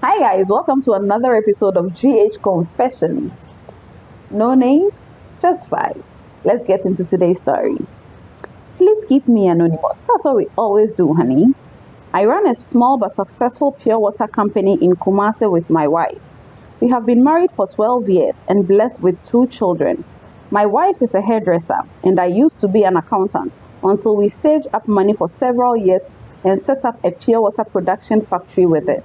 Hi guys, welcome to another episode of GH Confessions. No names, just vibes. Let's get into today's story. Please keep me anonymous. That's what we always do, honey. I run a small but successful pure water company in Kumasi with my wife. We have been married for 12 years and blessed with 2 children. My wife is a hairdresser and I used to be an accountant until we saved up money for several years and set up a pure water production factory with it.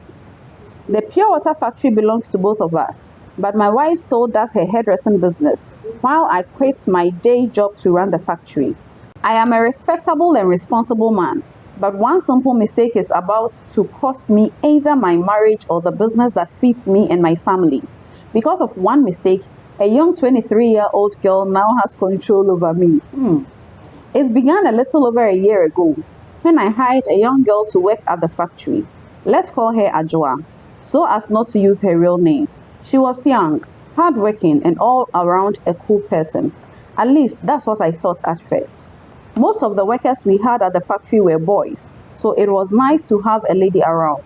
The pure water factory belongs to both of us, but my wife still does her hairdressing business while I quit my day job to run the factory. I am a respectable and responsible man, but one simple mistake is about to cost me either my marriage or the business that feeds me and my family. Because of one mistake, a young 23-year-old girl now has control over me. It began a little over a year ago when I hired a young girl to work at the factory. Let's call her Ajua, so as not to use her real name. She was young, hardworking, and all around a cool person. At least that's what I thought at first. Most of the workers we had at the factory were boys, so it was nice to have a lady around.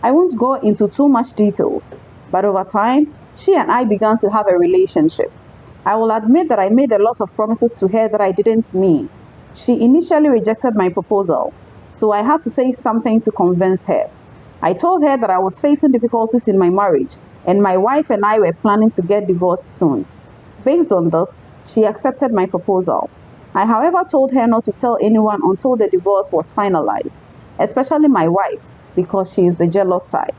I won't go into too much details, but over time, she and I began to have a relationship. I will admit that I made a lot of promises to her that I didn't mean. She initially rejected my proposal, so I had to say something to convince her. I told her that I was facing difficulties in my marriage and my wife and I were planning to get divorced soon. Based on this, she accepted my proposal. I, however, told her not to tell anyone until the divorce was finalized, especially my wife, because she is the jealous type.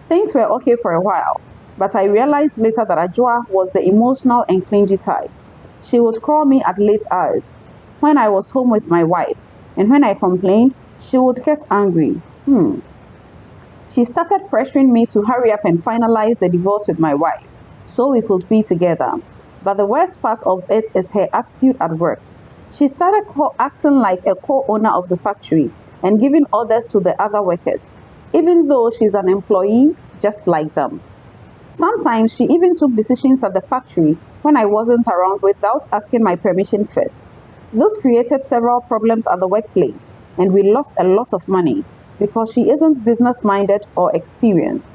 Things were okay for a while, but I realized later that Ajua was the emotional and clingy type. She would call me at late hours when I was home with my wife, and when I complained, she would get angry. She started pressuring me to hurry up and finalize the divorce with my wife so we could be together. But the worst part of it is her attitude at work. She started acting like a co-owner of the factory and giving orders to the other workers, even though she's an employee just like them. Sometimes she even took decisions at the factory when I wasn't around without asking my permission first. This created several problems at the workplace, and we lost a lot of money because she isn't business-minded or experienced.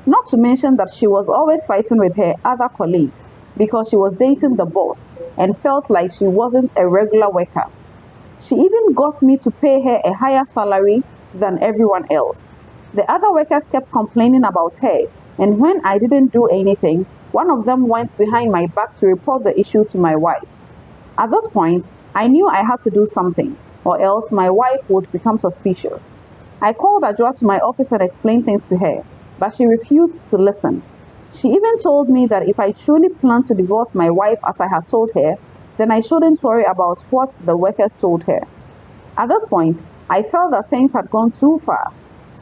Not to mention that she was always fighting with her other colleagues because she was dating the boss and felt like she wasn't a regular worker. She even got me to pay her a higher salary than everyone else. The other workers kept complaining about her, and when I didn't do anything, one of them went behind my back to report the issue to my wife. At this point, I knew I had to do something, or else my wife would become suspicious. I called Ajua to my office and explained things to her, but she refused to listen. She even told me that if I truly planned to divorce my wife as I had told her, then I shouldn't worry about what the workers told her. At this point, I felt that things had gone too far,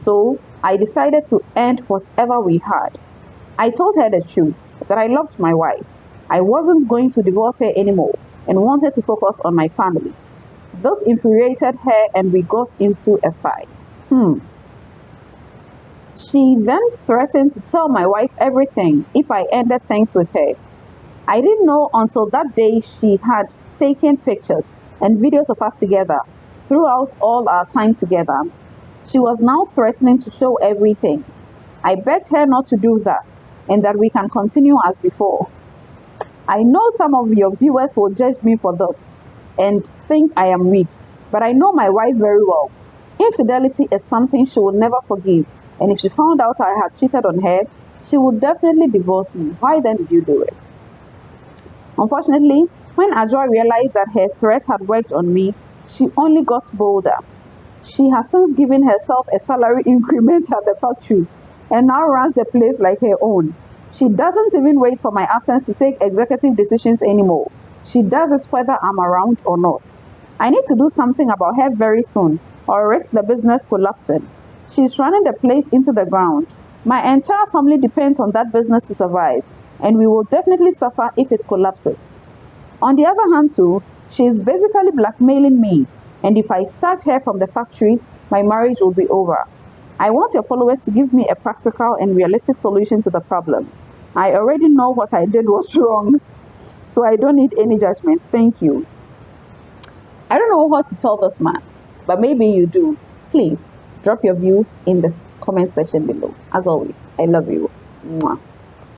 so I decided to end whatever we had. I told her the truth, that I loved my wife. I wasn't going to divorce her anymore and wanted to focus on my family. This infuriated her and we got into a fight. She then threatened to tell my wife everything if I ended things with her. I didn't know until that day she had taken pictures and videos of us together throughout all our time together. She was now threatening to show everything. I begged her not to do that and that we can continue as before. I know some of your viewers will judge me for this and think I am weak, but I know my wife very well. Infidelity is something she will never forgive, and if she found out I had cheated on her, she would definitely divorce me. Why then did you do it? Unfortunately, when Ajua realized that her threat had worked on me, she only got bolder. She has since given herself a salary increment at the factory and now runs the place like her own. She doesn't even wait for my absence to take executive decisions anymore. She does it whether I'm around or not. I need to do something about her very soon, or risk the business collapsing. She's running the place into the ground. My entire family depends on that business to survive, and we will definitely suffer if it collapses. On the other hand too, she is basically blackmailing me, and if I sack her from the factory, my marriage will be over. I want your followers to give me a practical and realistic solution to the problem. I already know what I did was wrong, so I don't need any judgments. Thank you. I don't know what to tell this man, but maybe you do. Please, Drop your views in the comment section below. As always, I love you. Mwah.